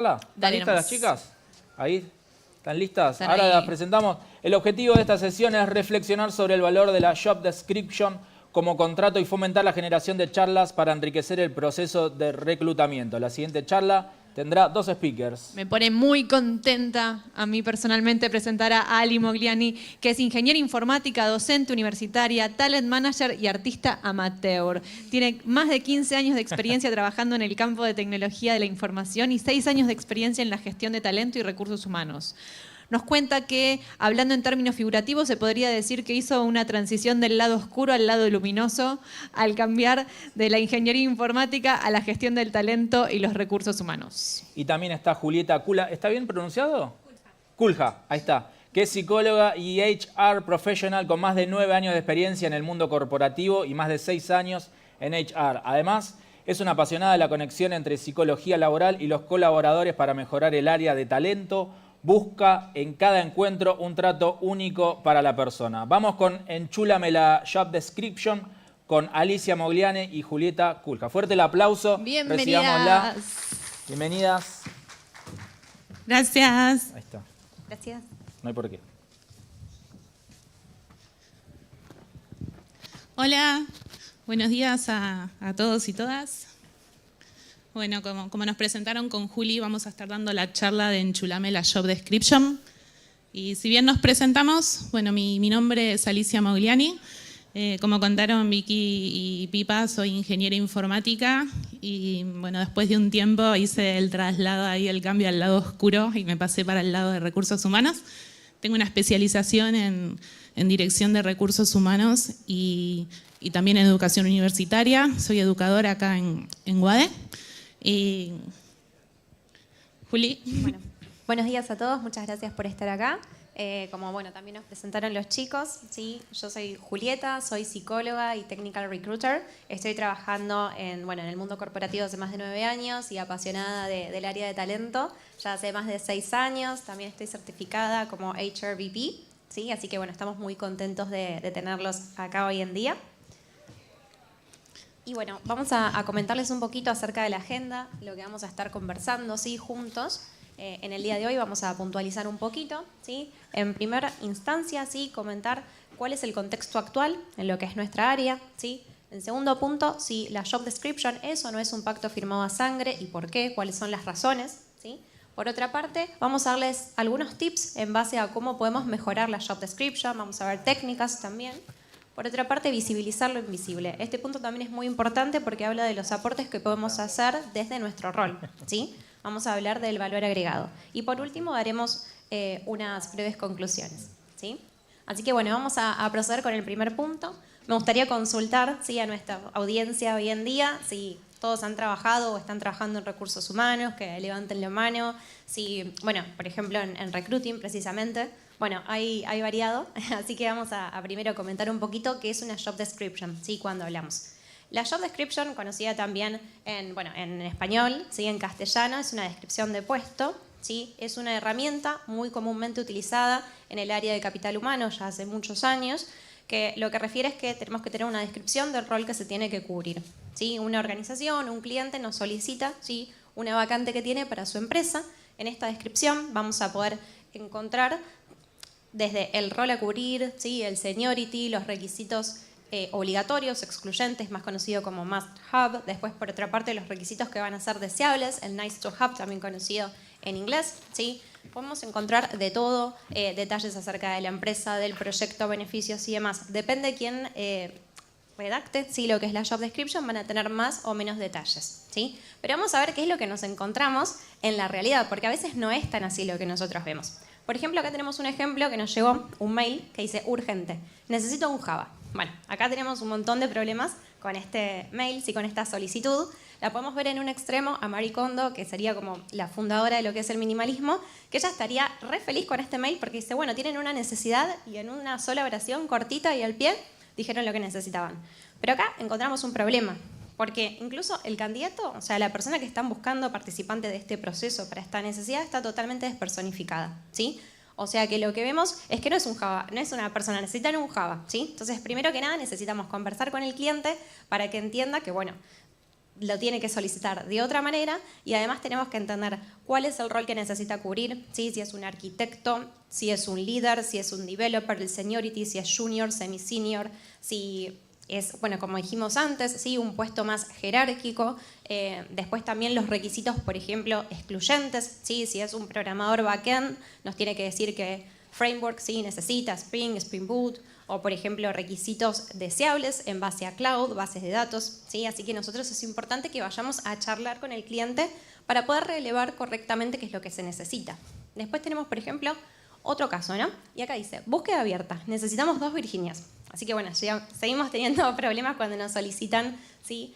¿Están Dale listas nomás. las chicas? Ahí, ¿están listas? Están Ahora ahí. las presentamos. El objetivo de esta sesión es reflexionar sobre el valor de la job description como contrato y fomentar la generación de charlas para enriquecer el proceso de reclutamiento. La siguiente charla tendrá 2 speakers. Me pone muy contenta a mí personalmente presentar a Ali Mogliani, que es ingeniera informática, docente universitaria, talent manager y artista amateur. Tiene más de 15 años de experiencia trabajando en el campo de tecnología de la información y 6 años de experiencia en la gestión de talento y recursos humanos. Nos cuenta que, hablando en términos figurativos, se podría decir que hizo una transición del lado oscuro al lado luminoso al cambiar de la ingeniería informática a la gestión del talento y los recursos humanos. Y también está Julieta Kula. ¿Está bien pronunciado? Kulja, ahí está. Que es psicóloga y HR professional con más de 9 años de experiencia en el mundo corporativo y más de 6 años en HR. Además, es una apasionada de la conexión entre psicología laboral y los colaboradores para mejorar el área de talento. Busca en cada encuentro un trato único para la persona. Vamos con Enchúlame la Job Description con Alicia Mogliani y Julieta Kulja. Fuerte el aplauso. Recibámosla. Bienvenidas. Bienvenidas. Gracias. Ahí está. Gracias. No hay por qué. Hola, buenos días a todos y todas. Bueno, como nos presentaron con Juli, vamos a estar dando la charla de Enchulame la Job Description. Y si bien nos presentamos, bueno, mi nombre es Alicia Mogliani. Como contaron Vicky y Pipa, soy ingeniera informática y bueno, después de un tiempo hice el traslado ahí, el cambio al lado oscuro y me pasé para el lado de recursos humanos. Tengo una especialización en dirección de recursos humanos y también en educación universitaria. Soy educadora acá en UADE. Y Juli. Bueno, buenos días a todos, muchas gracias por estar acá. Como bueno, también nos presentaron los chicos, ¿sí? Yo soy Julieta, soy psicóloga y technical recruiter. Estoy trabajando en el mundo corporativo hace más de 9 años y apasionada del área de talento ya hace más de 6 años. También estoy certificada como HRBP, ¿sí? Así que bueno, estamos muy contentos de tenerlos acá hoy en día. Y bueno, vamos a comentarles un poquito acerca de la agenda, lo que vamos a estar conversando, ¿sí? Juntos. En el día de hoy vamos a puntualizar un poquito, ¿sí? En primera instancia, ¿sí? Comentar cuál es el contexto actual en lo que es nuestra área, ¿sí? En segundo punto, si la job description es o no es un pacto firmado a sangre y por qué, cuáles son las razones, ¿sí? Por otra parte, vamos a darles algunos tips en base a cómo podemos mejorar la job description, vamos a ver técnicas también. Por otra parte, visibilizar lo invisible. Este punto también es muy importante porque habla de los aportes que podemos hacer desde nuestro rol, ¿sí? Vamos a hablar del valor agregado. Y por último, daremos unas breves conclusiones, ¿sí? Así que bueno, vamos a proceder con el primer punto. Me gustaría consultar, ¿sí? A nuestra audiencia hoy en día si todos han trabajado o están trabajando en recursos humanos, que levanten la mano. Si, bueno, por ejemplo, en recruiting precisamente. Bueno, hay variado, así que vamos a primero comentar un poquito qué es una job description, ¿sí? Cuando hablamos. La job description, conocida también en español, ¿sí? En castellano, es una descripción de puesto, ¿sí? Es una herramienta muy comúnmente utilizada en el área de capital humano ya hace muchos años, que lo que refiere es que tenemos que tener una descripción del rol que se tiene que cubrir, ¿sí? Una organización, un cliente nos solicita, ¿sí? Una vacante que tiene para su empresa. En esta descripción vamos a poder encontrar desde el rol a cubrir, ¿sí? El seniority, los requisitos obligatorios, excluyentes, más conocido como must have. Después, por otra parte, los requisitos que van a ser deseables, el nice to have, también conocido en inglés, ¿sí? Podemos encontrar de todo, detalles acerca de la empresa, del proyecto, beneficios y demás. Depende de quién redacte, ¿sí? Lo que es la job description, van a tener más o menos detalles, ¿sí? Pero vamos a ver qué es lo que nos encontramos en la realidad, porque a veces no es tan así lo que nosotros vemos. Por ejemplo, acá tenemos un ejemplo que nos llegó, un mail que dice urgente, necesito un Java. Bueno, acá tenemos un montón de problemas con este mail, sí, con esta solicitud. La podemos ver en un extremo a Marie Kondo, que sería como la fundadora de lo que es el minimalismo, que ella estaría re feliz con este mail porque dice, bueno, tienen una necesidad y en una sola oración cortita y al pie dijeron lo que necesitaban. Pero acá encontramos un problema, porque incluso el candidato, o sea, la persona que están buscando participante de este proceso para esta necesidad está totalmente despersonificada, ¿sí? O sea que lo que vemos es que no es un Java, no es una persona, necesitan un Java, ¿sí? Entonces, primero que nada, necesitamos conversar con el cliente para que entienda que, bueno, lo tiene que solicitar de otra manera y además tenemos que entender cuál es el rol que necesita cubrir, ¿sí? Si es un arquitecto, si es un líder, si es un developer, el seniority, si es junior, semi-senior, si es, bueno, como dijimos antes, ¿sí? Un puesto más jerárquico. Después también los requisitos, por ejemplo, excluyentes, ¿sí? Si es un programador backend, nos tiene que decir que framework sí necesita Spring, Spring Boot, o por ejemplo requisitos deseables en base a cloud, bases de datos, ¿sí? Así que nosotros es importante que vayamos a charlar con el cliente para poder relevar correctamente qué es lo que se necesita. Después tenemos, por ejemplo, otro caso, ¿no? Y acá dice, búsqueda abierta, necesitamos 2 Virginias. Así que bueno, seguimos teniendo problemas cuando nos solicitan, ¿sí?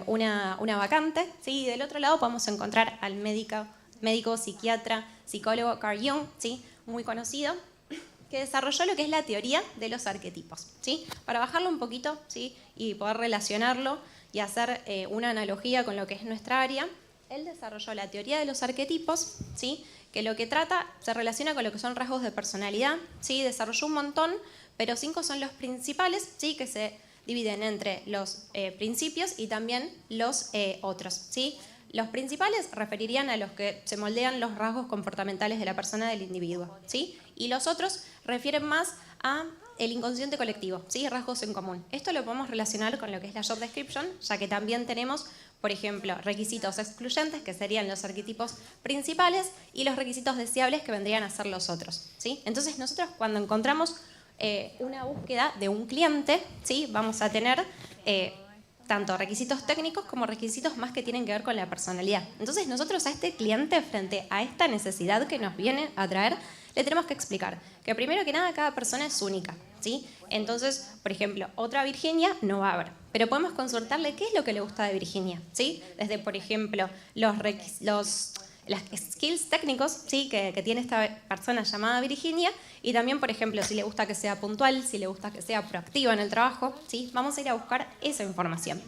Una vacante, ¿sí? Y del otro lado podemos encontrar al médico, psiquiatra, psicólogo Carl Jung, ¿sí? Muy conocido, que desarrolló lo que es la teoría de los arquetipos, ¿sí? Para bajarlo un poquito, ¿sí? Y poder relacionarlo y hacer una analogía con lo que es nuestra área, él desarrolló la teoría de los arquetipos, ¿sí? Que lo que trata se relaciona con lo que son rasgos de personalidad, ¿sí? Desarrolló un montón, pero 5 son los principales, ¿sí? Que se dividen entre los principios y también los otros, ¿sí? Los principales referirían a los que se moldean los rasgos comportamentales de la persona, del individuo, ¿sí? Y los otros refieren más a el inconsciente colectivo, ¿sí? Rasgos en común. Esto lo podemos relacionar con lo que es la job description, ya que también tenemos, por ejemplo, requisitos excluyentes, que serían los arquetipos principales, y los requisitos deseables, que vendrían a ser los otros, ¿sí? Entonces nosotros cuando encontramos una búsqueda de un cliente, ¿sí? Vamos a tener tanto requisitos técnicos como requisitos más que tienen que ver con la personalidad. Entonces nosotros a este cliente, frente a esta necesidad que nos viene a traer, le tenemos que explicar que primero que nada cada persona es única, ¿sí? Entonces, por ejemplo, otra Virginia no va a haber, pero podemos consultarle qué es lo que le gusta de Virginia, ¿sí? Desde, por ejemplo, los skills técnicos, ¿sí? que tiene esta persona llamada Virginia, y también, por ejemplo, si le gusta que sea puntual, si le gusta que sea proactiva en el trabajo, ¿sí? Vamos a ir a buscar esa información.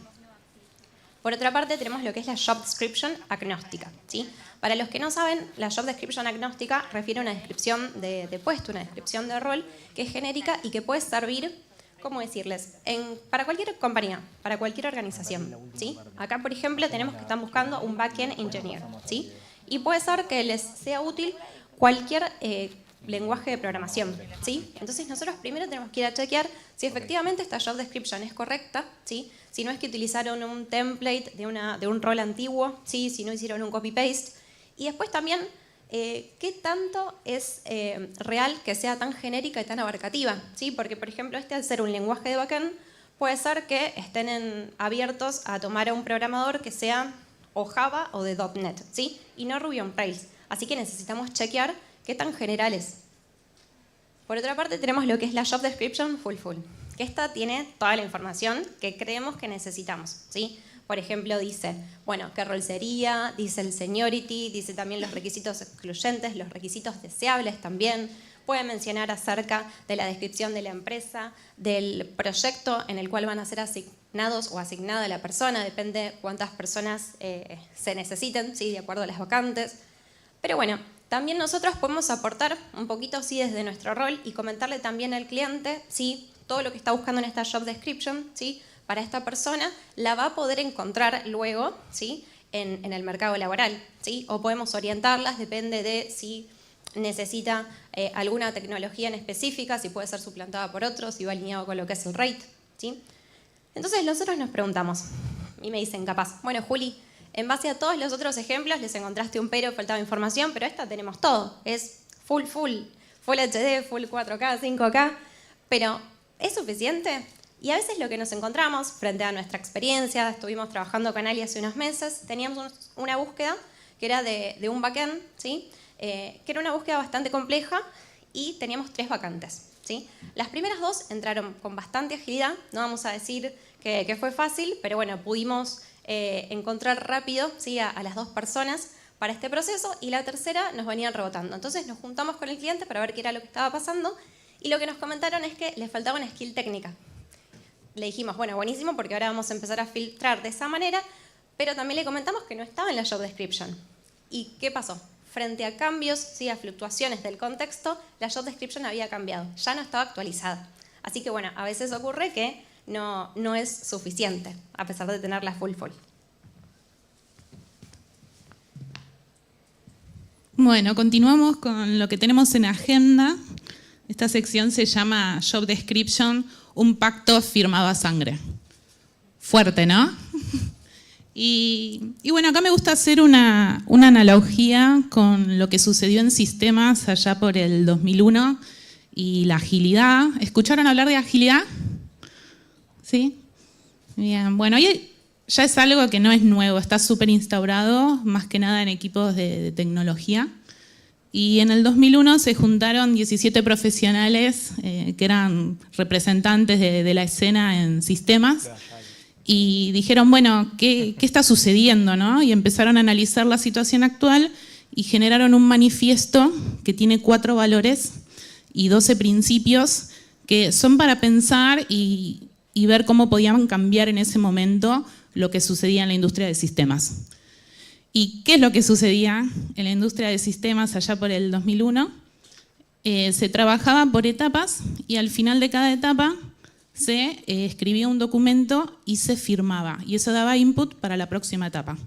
Por otra parte, tenemos lo que es la job description agnóstica, ¿sí? Para los que no saben, la job description agnóstica refiere a una descripción de puesto, una descripción de rol que es genérica y que puede servir, ¿cómo decirles? Para cualquier compañía, para cualquier organización, ¿sí? Acá, por ejemplo, tenemos que están buscando un backend engineer, ¿sí? Y puede ser que les sea útil cualquier lenguaje de programación, ¿sí? Entonces nosotros primero tenemos que ir a chequear si efectivamente esta job description es correcta, ¿sí? Si no es que utilizaron un template de un rol antiguo, ¿sí? Si no hicieron un copy-paste. Y después también, ¿qué tanto es real que sea tan genérica y tan abarcativa? ¿Sí? Porque, por ejemplo, al ser un lenguaje de backend, puede ser que estén abiertos a tomar a un programador que sea o Java o de .NET, ¿sí? Y no Ruby on Rails. Así que necesitamos chequear qué tan general es. Por otra parte, tenemos lo que es la job description full, que esta tiene toda la información que creemos que necesitamos, ¿sí? Por ejemplo, dice, bueno, qué rol sería, dice el seniority, dice también los requisitos excluyentes, los requisitos deseables también. Puede mencionar acerca de la descripción de la empresa, del proyecto en el cual van a ser asignados o asignada la persona, depende cuántas personas se necesiten, ¿sí? De acuerdo a las vacantes. Pero bueno, también nosotros podemos aportar un poquito sí, desde nuestro rol y comentarle también al cliente si todo lo que está buscando en esta job description, ¿sí? Para esta persona la va a poder encontrar luego, ¿sí? en el mercado laboral, ¿sí? O podemos orientarlas, depende de si necesita alguna tecnología en específica, si puede ser suplantada por otros, si va alineado con lo que es el rate, ¿sí? Entonces nosotros nos preguntamos, y me dicen capaz, bueno Juli, en base a todos los otros ejemplos les encontraste un pero, faltaba información, pero esta tenemos todo, es full HD, full 4K, 5K, pero ¿es suficiente? Y a veces lo que nos encontramos frente a nuestra experiencia, estuvimos trabajando con Ali hace unos meses, teníamos una búsqueda que era de un backend, ¿sí? Que era una búsqueda bastante compleja y teníamos 3 vacantes, ¿sí? Las primeras 2 entraron con bastante agilidad, no vamos a decir que fue fácil, pero bueno, pudimos encontrar rápido, ¿sí? a las 2 personas para este proceso, y la tercera nos venían rebotando. Entonces nos juntamos con el cliente para ver qué era lo que estaba pasando, y lo que nos comentaron es que les faltaba una skill técnica. Le dijimos, bueno, buenísimo, porque ahora vamos a empezar a filtrar de esa manera, pero también le comentamos que no estaba en la job description. ¿Y qué pasó? Frente a cambios, ¿sí? A fluctuaciones del contexto, la job description había cambiado, ya no estaba actualizada. Así que bueno, a veces ocurre que no es suficiente, a pesar de tenerla full. Bueno, continuamos con lo que tenemos en agenda. Esta sección se llama Job Description, un pacto firmado a sangre. Fuerte, ¿no? Y bueno, acá me gusta hacer una analogía con lo que sucedió en sistemas allá por el 2001 y la agilidad. ¿Escucharon hablar de agilidad? ¿Sí? Bien, bueno, ya es algo que no es nuevo, está súper instaurado, más que nada en equipos de tecnología. Y en el 2001 se juntaron 17 profesionales que eran representantes de la escena en sistemas y dijeron, bueno, ¿qué está sucediendo, ¿no? Y empezaron a analizar la situación actual y generaron un manifiesto que tiene 4 valores y 12 principios que son para pensar y ver cómo podían cambiar en ese momento lo que sucedía en la industria de sistemas. ¿Y qué es lo que sucedía en la industria de sistemas allá por el 2001? Se trabajaba por etapas y al final de cada etapa se escribía un documento y se firmaba. Y eso daba input para la próxima etapa.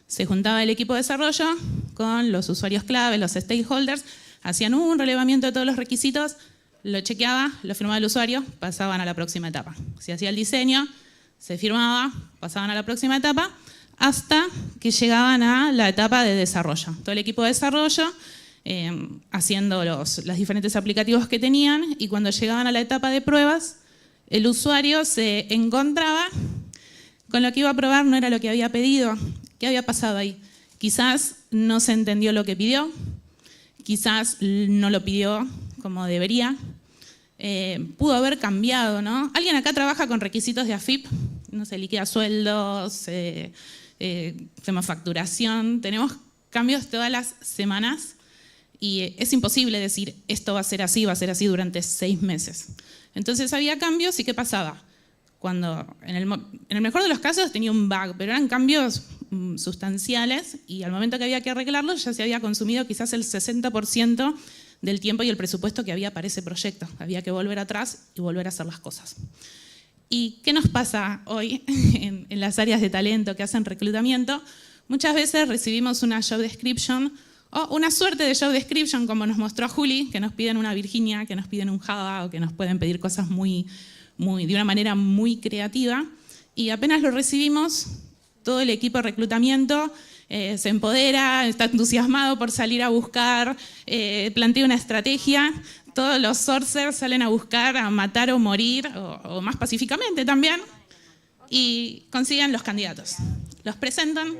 Se juntaba el equipo de desarrollo con los usuarios clave, los stakeholders, hacían un relevamiento de todos los requisitos, lo chequeaba, lo firmaba el usuario, pasaban a la próxima etapa. Se hacía el diseño, se firmaba, pasaban a la próxima etapa, hasta que llegaban a la etapa de desarrollo. Todo el equipo de desarrollo haciendo los diferentes aplicativos que tenían y cuando llegaban a la etapa de pruebas, el usuario se encontraba con lo que iba a probar no era lo que había pedido. ¿Qué había pasado ahí? Quizás no se entendió lo que pidió, quizás no lo pidió como debería, pudo haber cambiado, ¿no? ¿Alguien acá trabaja con requisitos de AFIP? No sé, liquida sueldos, tema facturación, tenemos cambios todas las semanas y es imposible decir esto va a ser así durante 6 meses. Entonces había cambios y ¿qué pasaba? Cuando en el mejor de los casos tenía un bug, pero eran cambios sustanciales y al momento que había que arreglarlos ya se había consumido quizás el 60% del tiempo y el presupuesto que había para ese proyecto. Había que volver atrás y volver a hacer las cosas. ¿Y qué nos pasa hoy en las áreas de talento que hacen reclutamiento? Muchas veces recibimos una job description o una suerte de job description, como nos mostró Juli, que nos piden una Virginia, que nos piden un Java o que nos pueden pedir cosas de una manera muy creativa. Y apenas lo recibimos, todo el equipo de reclutamiento se empodera, está entusiasmado por salir a buscar, plantea una estrategia. Todos los sourcers salen a buscar, a matar o morir, o más pacíficamente también, y consiguen los candidatos. Los presentan,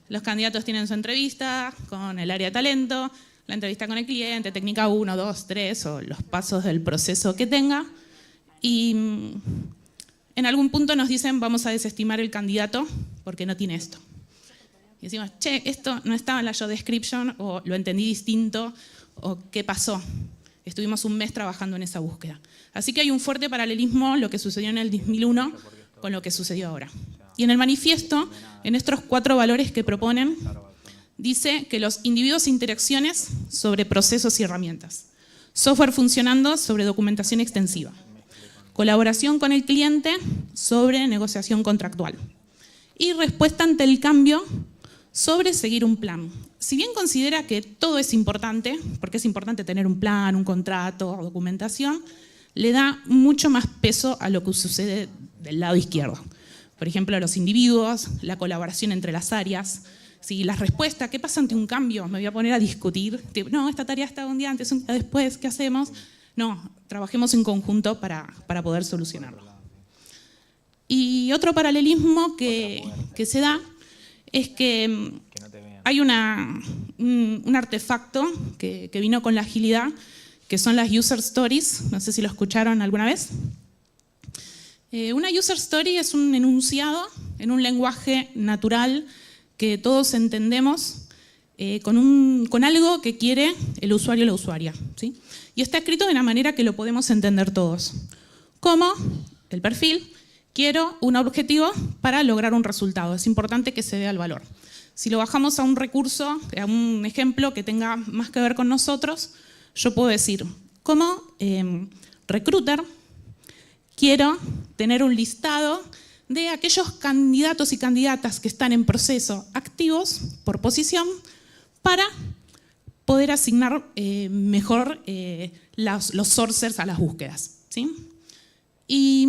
los candidatos tienen su entrevista con el área de talento, la entrevista con el cliente, técnica 1, 2, 3, o los pasos del proceso que tenga, y en algún punto nos dicen vamos a desestimar el candidato porque no tiene esto. Y decimos, che, esto no estaba en la job description, o lo entendí distinto, o ¿qué pasó? Estuvimos un mes trabajando en esa búsqueda. Así que hay un fuerte paralelismo lo que sucedió en el 2001 con lo que sucedió ahora. Y en el manifiesto, en estos 4 valores que proponen, dice que los individuos e interacciones sobre procesos y herramientas. Software funcionando sobre documentación extensiva. Colaboración con el cliente sobre negociación contractual. Y respuesta ante el cambio sobre seguir un plan. Si bien considera que todo es importante, porque es importante tener un plan, un contrato, documentación, le da mucho más peso a lo que sucede del lado izquierdo. Por ejemplo, los individuos, la colaboración entre las áreas, ¿sí? Las respuestas, ¿qué pasa ante un cambio? Me voy a poner a discutir, no, esta tarea está un día antes, un día después, ¿qué hacemos? No, trabajemos en conjunto para poder solucionarlo. Y otro paralelismo que se da es que hay un artefacto que vino con la agilidad, que son las user stories, no sé si lo escucharon alguna vez. Una user story es un enunciado en un lenguaje natural que todos entendemos con algo que quiere el usuario o la usuaria, ¿sí? Y está escrito de una manera que lo podemos entender todos. Como el perfil, quiero un objetivo para lograr un resultado. Es importante que se vea el valor. Si lo bajamos a un recurso, a un ejemplo que tenga más que ver con nosotros, yo puedo decir, como recruiter, quiero tener un listado de aquellos candidatos y candidatas que están en proceso activos por posición para poder asignar mejor los sources a las búsquedas, ¿sí? Y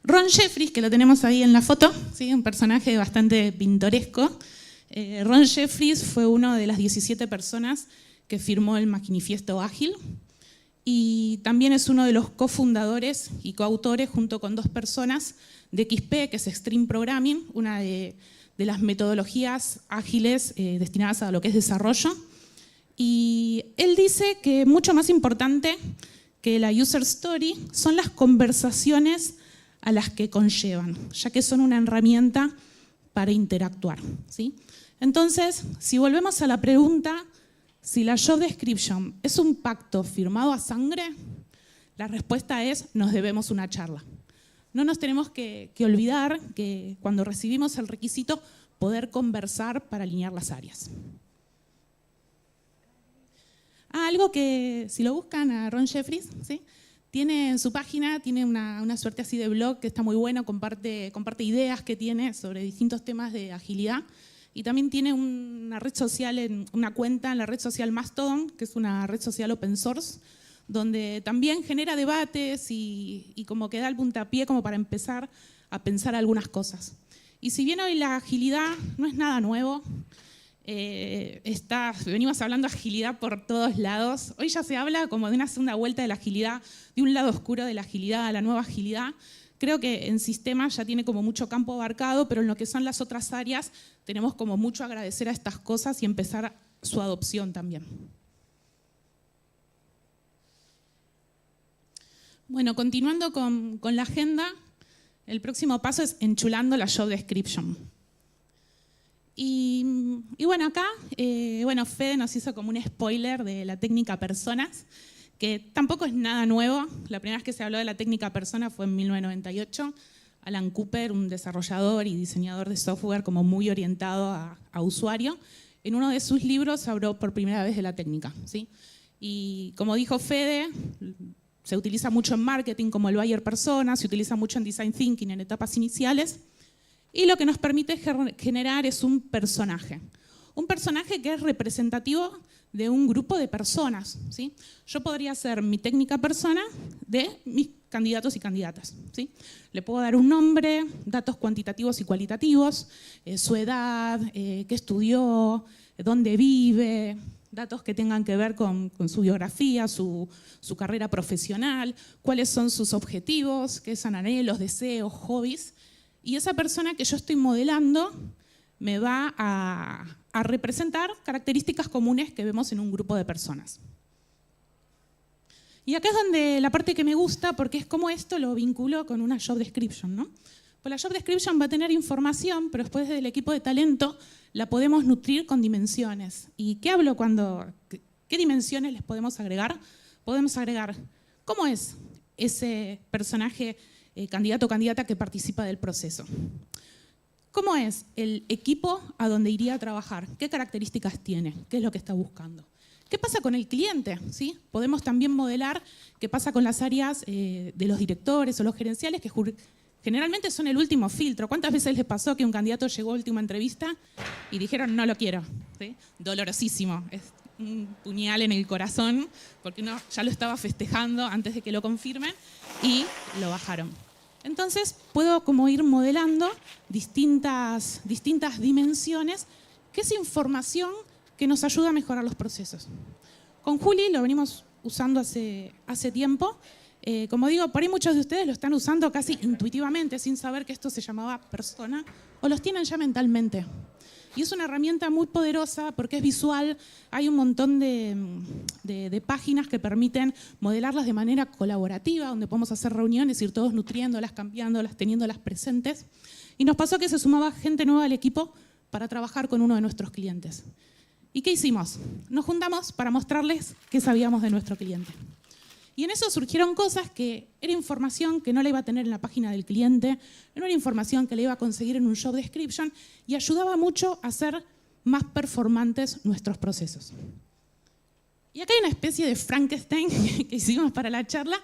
Ron Jeffries, que lo tenemos ahí en la foto, ¿sí? Un personaje bastante pintoresco. Ron Jeffries fue una de las 17 personas que firmó el Manifiesto Ágil y también es uno de los cofundadores y coautores, junto con 2 personas, de XP, que es Extreme Programming, una de las metodologías ágiles destinadas a lo que es desarrollo. Y él dice que mucho más importante que la user story son las conversaciones a las que conllevan, ya que son una herramienta para interactuar, ¿sí? Entonces, si volvemos a la pregunta, si la job description es un pacto firmado a sangre, la respuesta es: nos debemos una charla. No nos tenemos que olvidar que cuando recibimos el requisito, poder conversar para alinear las áreas. Algo que, si lo buscan a Ron Jeffries, ¿sí? Tiene en su página, tiene una suerte así de blog que está muy bueno, comparte ideas que tiene sobre distintos temas de agilidad. Y también tiene una red social, una cuenta en la red social Mastodon, que es una red social open source, donde también genera debates y como que da el puntapié como para empezar a pensar algunas cosas. Y si bien hoy la agilidad no es nada nuevo, venimos hablando de agilidad por todos lados, hoy ya se habla como de una segunda vuelta de la agilidad, de un lado oscuro de la agilidad a la nueva agilidad. Creo que en sistemas ya tiene como mucho campo abarcado, pero en lo que son las otras áreas tenemos como mucho a agradecer a estas cosas y empezar su adopción también. Bueno, continuando con la agenda, el próximo paso es enchulando la job description. Y bueno, acá Fede nos hizo como un spoiler de la técnica personas, que tampoco es nada nuevo. La primera vez que se habló de la técnica persona fue en 1998. Alan Cooper, un desarrollador y diseñador de software como muy orientado a usuario, en uno de sus libros habló por primera vez de la técnica, ¿sí? Y como dijo Fede, se utiliza mucho en marketing como el buyer persona, se utiliza mucho en design thinking en etapas iniciales, y lo que nos permite generar es un personaje que es representativo de un grupo de personas, ¿sí? Yo podría ser mi técnica persona de mis candidatos y candidatas, ¿sí? Le puedo dar un nombre, datos cuantitativos y cualitativos, su edad, qué estudió, dónde vive, datos que tengan que ver con su biografía, su carrera profesional, cuáles son sus objetivos, qué son anhelos, deseos, hobbies. Y esa persona que yo estoy modelando me va a representar características comunes que vemos en un grupo de personas. Y acá es donde la parte que me gusta, porque es como esto lo vinculo con una job description, ¿no? Pues la job description va a tener información, pero después del equipo de talento la podemos nutrir con dimensiones. ¿Y qué hablo qué dimensiones les podemos agregar? Podemos agregar cómo es ese personaje, candidato o candidata que participa del proceso. ¿Cómo es el equipo a donde iría a trabajar? ¿Qué características tiene? ¿Qué es lo que está buscando? ¿Qué pasa con el cliente? ¿Sí? Podemos también modelar qué pasa con las áreas de los directores o los gerenciales, que generalmente son el último filtro. ¿Cuántas veces les pasó que un candidato llegó a última entrevista y dijeron no lo quiero? ¿Sí? Dolorosísimo. Es un puñal en el corazón porque uno ya lo estaba festejando antes de que lo confirmen y lo bajaron. Entonces puedo como ir modelando distintas dimensiones, que es información que nos ayuda a mejorar los procesos. Con Juli lo venimos usando hace tiempo. Como digo, por ahí muchos de ustedes lo están usando casi intuitivamente, sin saber que esto se llamaba persona, o los tienen ya mentalmente. Y es una herramienta muy poderosa porque es visual. Hay un montón de páginas que permiten modelarlas de manera colaborativa, donde podemos hacer reuniones, ir todos nutriéndolas, cambiándolas, teniéndolas presentes. Y nos pasó que se sumaba gente nueva al equipo para trabajar con uno de nuestros clientes. ¿Y qué hicimos? Nos juntamos para mostrarles qué sabíamos de nuestro cliente. Y en eso surgieron cosas que era información que no la iba a tener en la página del cliente, no era información que la iba a conseguir en un job description y ayudaba mucho a hacer más performantes nuestros procesos. Y acá hay una especie de Frankenstein que hicimos para la charla,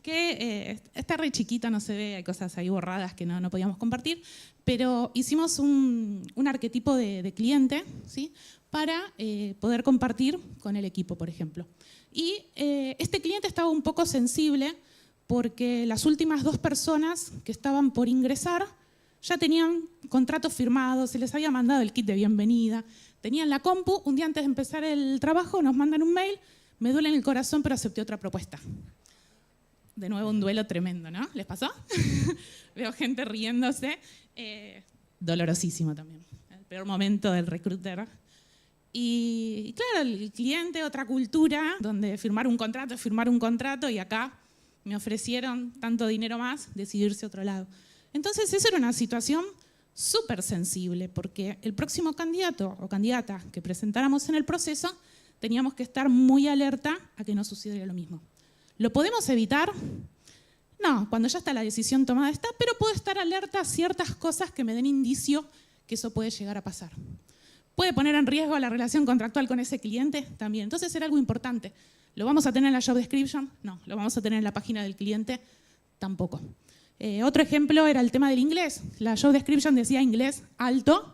que está re chiquita, no se ve, hay cosas ahí borradas que no podíamos compartir, pero hicimos un arquetipo de cliente, ¿sí? para poder compartir con el equipo, por ejemplo. Y este cliente estaba un poco sensible porque las últimas 2 personas que estaban por ingresar ya tenían contratos firmados, se les había mandado el kit de bienvenida, tenían la compu, un día antes de empezar el trabajo nos mandan un mail, me duele en el corazón pero acepté otra propuesta. De nuevo un duelo tremendo, ¿no? ¿Les pasó? Veo gente riéndose. Dolorosísimo también. El peor momento del recruiter. Y claro, el cliente, otra cultura, donde firmar un contrato es firmar un contrato y acá me ofrecieron tanto dinero más, decidirse a otro lado. Entonces, esa era una situación súper sensible, porque el próximo candidato o candidata que presentáramos en el proceso, teníamos que estar muy alerta a que no sucediera lo mismo. ¿Lo podemos evitar? No, cuando ya está la decisión tomada está, pero puedo estar alerta a ciertas cosas que me den indicio que eso puede llegar a pasar. ¿Puede poner en riesgo la relación contractual con ese cliente? También. Entonces era algo importante. ¿Lo vamos a tener en la job description? No. ¿Lo vamos a tener en la página del cliente? Tampoco. Otro ejemplo era el tema del inglés. La job description decía inglés alto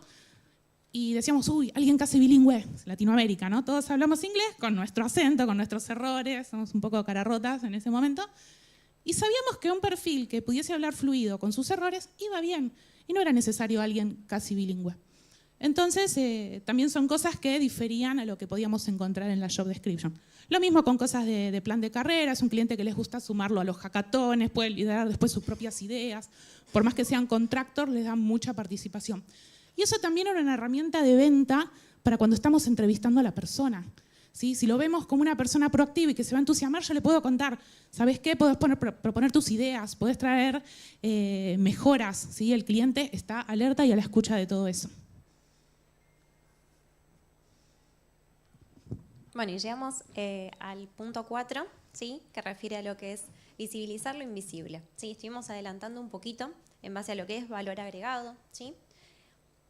y decíamos, uy, alguien casi bilingüe, Latinoamérica, ¿no? Todos hablamos inglés con nuestro acento, con nuestros errores, somos un poco cararrotas en ese momento. Y sabíamos que un perfil que pudiese hablar fluido con sus errores iba bien y no era necesario alguien casi bilingüe. Entonces, también son cosas que diferían a lo que podíamos encontrar en la job description. Lo mismo con cosas de plan de carrera, es un cliente que les gusta sumarlo a los hackatones, puede liderar después sus propias ideas. Por más que sean contractors, les dan mucha participación. Y eso también era una herramienta de venta para cuando estamos entrevistando a la persona. ¿Sí? Si lo vemos como una persona proactiva y que se va a entusiasmar, yo le puedo contar, ¿sabes qué? Puedes proponer tus ideas, puedes traer mejoras. ¿Sí? El cliente está alerta y a la escucha de todo eso. Bueno, y llegamos al punto 4, ¿sí? Que refiere a lo que es visibilizar lo invisible. ¿Sí? Estuvimos adelantando un poquito en base a lo que es valor agregado. ¿Sí?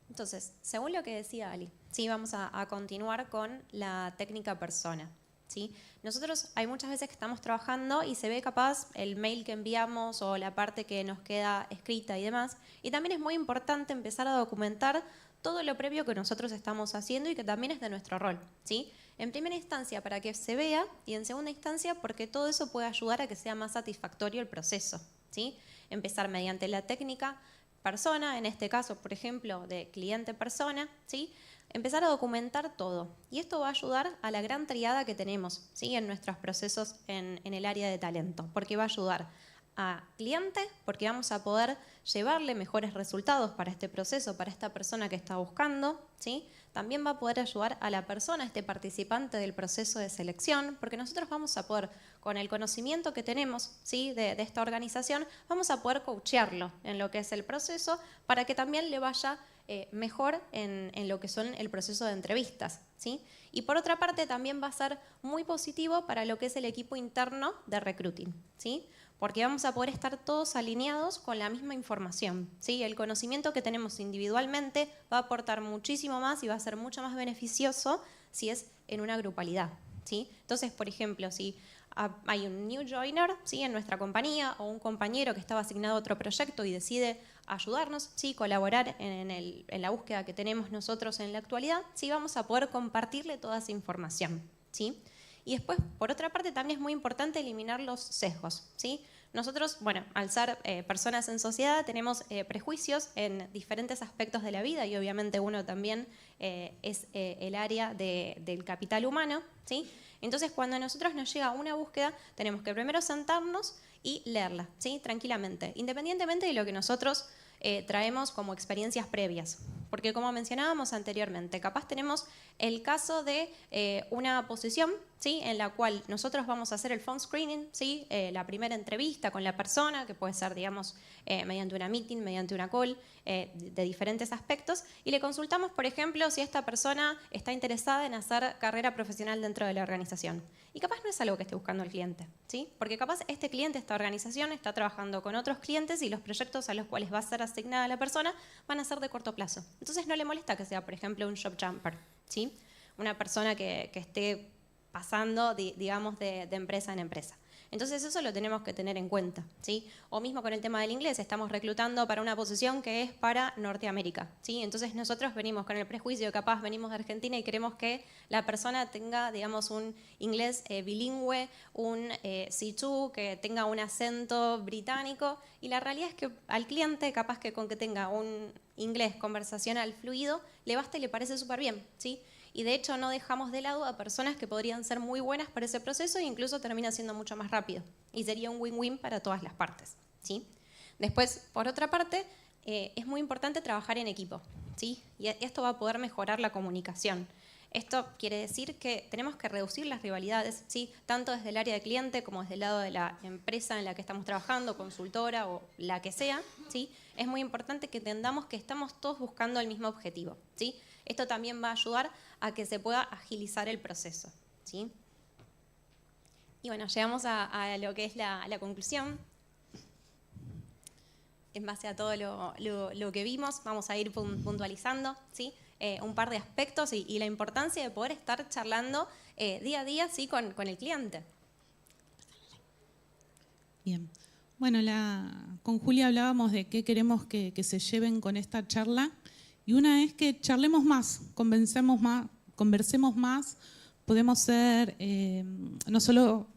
Entonces, según lo que decía Ali, ¿sí? Vamos a continuar con la técnica persona. ¿Sí? Nosotros hay muchas veces que estamos trabajando y se ve capaz el mail que enviamos o la parte que nos queda escrita y demás. Y también es muy importante empezar a documentar todo lo previo que nosotros estamos haciendo y que también es de nuestro rol. ¿Sí? En primera instancia para que se vea y en segunda instancia porque todo eso puede ayudar a que sea más satisfactorio el proceso. ¿Sí? Empezar mediante la técnica persona, en este caso, por ejemplo, de cliente-persona, ¿sí? Empezar a documentar todo. Y esto va a ayudar a la gran triada que tenemos, ¿sí? En nuestros procesos en el área de talento, porque va a ayudar a cliente, porque vamos a poder llevarle mejores resultados para este proceso, para esta persona que está buscando, ¿sí? También va a poder ayudar a la persona, este participante del proceso de selección, porque nosotros vamos a poder, con el conocimiento que tenemos, ¿sí? de esta organización, vamos a poder coachearlo en lo que es el proceso para que también le vaya mejor en lo que son el proceso de entrevistas. ¿Sí? Y por otra parte también va a ser muy positivo para lo que es el equipo interno de recruiting, ¿sí? Porque vamos a poder estar todos alineados con la misma información, ¿sí? El conocimiento que tenemos individualmente va a aportar muchísimo más y va a ser mucho más beneficioso si es en una grupalidad, ¿sí? Entonces, por ejemplo, si hay un new joiner, ¿sí? En nuestra compañía o un compañero que estaba asignado a otro proyecto y decide ayudarnos, ¿sí? Colaborar en la búsqueda que tenemos nosotros en la actualidad, ¿sí? Vamos a poder compartirle toda esa información, ¿sí? Y después, por otra parte, también es muy importante eliminar los sesgos, ¿sí? Nosotros, bueno, al ser personas en sociedad, tenemos prejuicios en diferentes aspectos de la vida y obviamente uno también es el área del capital humano, ¿sí? Entonces, cuando a nosotros nos llega una búsqueda, tenemos que primero sentarnos y leerla, ¿sí? Tranquilamente, independientemente de lo que nosotros traemos como experiencias previas. Porque como mencionábamos anteriormente, capaz tenemos el caso de una posición, ¿sí? En la cual nosotros vamos a hacer el phone screening, ¿sí? La primera entrevista con la persona, que puede ser, digamos, mediante una meeting, mediante una call, de diferentes aspectos, y le consultamos, por ejemplo, si esta persona está interesada en hacer carrera profesional dentro de la organización. Y capaz no es algo que esté buscando el cliente, ¿sí? Porque capaz este cliente, esta organización, está trabajando con otros clientes y los proyectos a los cuales va a ser asignada la persona van a ser de corto plazo. Entonces no le molesta que sea, por ejemplo, un job jumper, ¿sí? Una persona que esté pasando, digamos, de empresa en empresa. Entonces eso lo tenemos que tener en cuenta, ¿sí? O mismo con el tema del inglés, estamos reclutando para una posición que es para Norteamérica, ¿sí? Entonces nosotros venimos con el prejuicio, capaz venimos de Argentina y queremos que la persona tenga, digamos, un inglés bilingüe, un C2, que tenga un acento británico, y la realidad es que al cliente, capaz que con que tenga un inglés conversacional fluido, le basta y le parece súper bien, ¿sí? Y de hecho no dejamos de lado a personas que podrían ser muy buenas para ese proceso e incluso termina siendo mucho más rápido. Y sería un win-win para todas las partes, ¿sí? Después, por otra parte, es muy importante trabajar en equipo, ¿sí? Y esto va a poder mejorar la comunicación. Esto quiere decir que tenemos que reducir las rivalidades, ¿sí? Tanto desde el área de cliente como desde el lado de la empresa en la que estamos trabajando, consultora o la que sea, ¿sí? Es muy importante que entendamos que estamos todos buscando el mismo objetivo, ¿sí? Esto también va a ayudar a que se pueda agilizar el proceso, ¿sí? Y bueno, llegamos a lo que es la conclusión. En base a todo lo que vimos, vamos a ir puntualizando, ¿sí? Un par de aspectos y la importancia de poder estar charlando día a día, ¿sí? con el cliente. Bien. Bueno, con Julia hablábamos de qué queremos que se lleven con esta charla. Y una es que charlemos más, conversemos más, podemos ser, no solo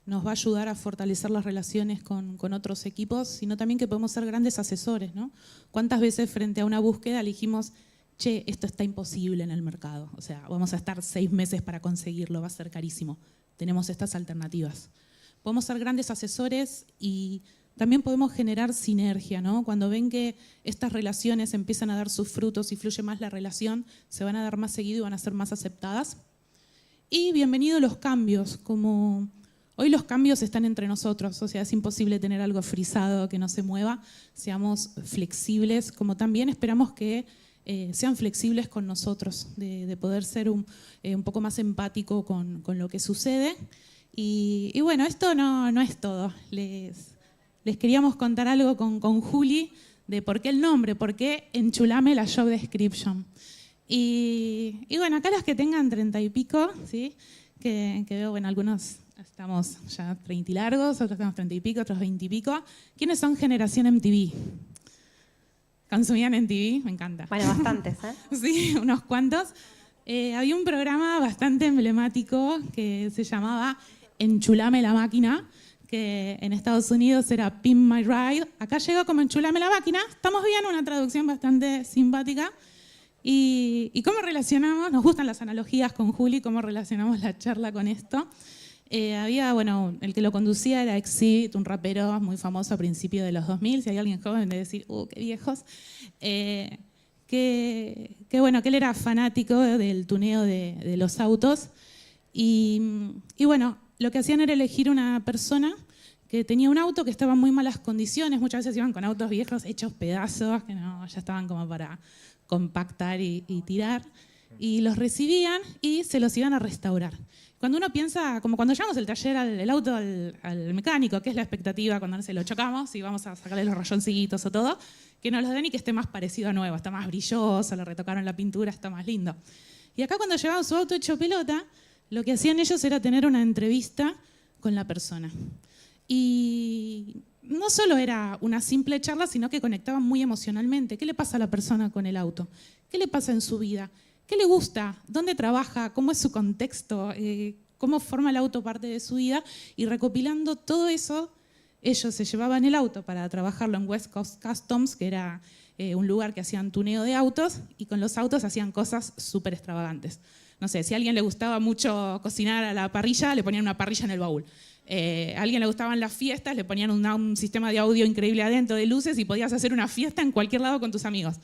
nos va a ayudar a fortalecer las relaciones con otros equipos, sino también que podemos ser grandes asesores, ¿no? ¿Cuántas veces frente a una búsqueda elegimos, che, esto está imposible en el mercado? O sea, vamos a estar 6 meses para conseguirlo, va a ser carísimo. Tenemos estas alternativas. Podemos ser grandes asesores y también podemos generar sinergia, ¿no? Cuando ven que estas relaciones empiezan a dar sus frutos y fluye más la relación, se van a dar más seguido y van a ser más aceptadas. Y bienvenidos los cambios, como hoy los cambios están entre nosotros, o sea, es imposible tener algo frisado que no se mueva, seamos flexibles, como también esperamos que sean flexibles con nosotros, de poder ser un poco más empático con lo que sucede. Y bueno, esto no es todo. Les queríamos contar algo con Juli de por qué el nombre, por qué enchulame la job description. Y bueno, acá los que tengan 30 y pico, ¿sí? que veo, bueno, algunos estamos ya 30 y largos, otros tenemos 30 y pico, otros 20 y pico. ¿Quiénes son generación MTV? ¿Consumían MTV? Me encanta. Bueno, bastantes, ¿eh? Sí, unos cuantos. Había un programa bastante emblemático que se llamaba Enchulame la máquina, que en Estados Unidos era Pimp My Ride. Acá llegó como Enchulame la máquina. Estamos bien, una traducción bastante simpática. ¿Y cómo relacionamos? Nos gustan las analogías con Juli, cómo relacionamos la charla con esto. Había, bueno, el que lo conducía era Exit, un rapero muy famoso a principios de los 2000. Si hay alguien joven de decir, qué viejos. Bueno, que él era fanático del tuneo de los autos. Y bueno, lo que hacían era elegir una persona que tenía un auto que estaba en muy malas condiciones. Muchas veces iban con autos viejos hechos pedazos, que no, ya estaban como para compactar y tirar. Y los recibían y se los iban a restaurar. Cuando uno piensa, como cuando llevamos el taller, el auto al mecánico, que es la expectativa cuando se lo chocamos y vamos a sacarle los rayoncitos o todo, que nos los den y que esté más parecido a nuevo, está más brilloso, le retocaron la pintura, está más lindo. Y acá cuando llevaban su auto hecho pelota, lo que hacían ellos era tener una entrevista con la persona. Y no solo era una simple charla, sino que conectaban muy emocionalmente. ¿Qué le pasa a la persona con el auto? ¿Qué le pasa en su vida? ¿Qué le gusta? ¿Dónde trabaja? ¿Cómo es su contexto? ¿Cómo forma el auto parte de su vida? Y recopilando todo eso, ellos se llevaban el auto para trabajarlo en West Coast Customs, que era un lugar que hacían tuneo de autos, y con los autos hacían cosas súper extravagantes. No sé, si a alguien le gustaba mucho cocinar a la parrilla, le ponían una parrilla en el baúl. A alguien le gustaban las fiestas, le ponían un sistema de audio increíble adentro de luces y podías hacer una fiesta en cualquier lado con tus amigos.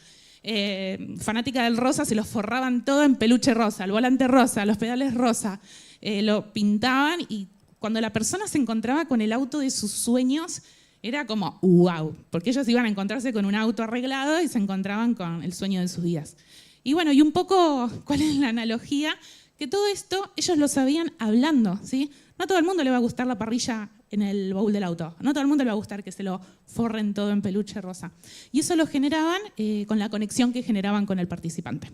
Fanática del rosa, se los forraban todo en peluche rosa, el volante rosa, los pedales rosa, lo pintaban y cuando la persona se encontraba con el auto de sus sueños era como wow, porque ellos iban a encontrarse con un auto arreglado y se encontraban con el sueño de sus vidas. Y bueno, y un poco, ¿cuál es la analogía? Que todo esto ellos lo sabían hablando, ¿sí? No a todo el mundo le va a gustar la parrilla en el baúl del auto. No a todo el mundo le va a gustar que se lo forren todo en peluche rosa. Y eso lo generaban con la conexión que generaban con el participante.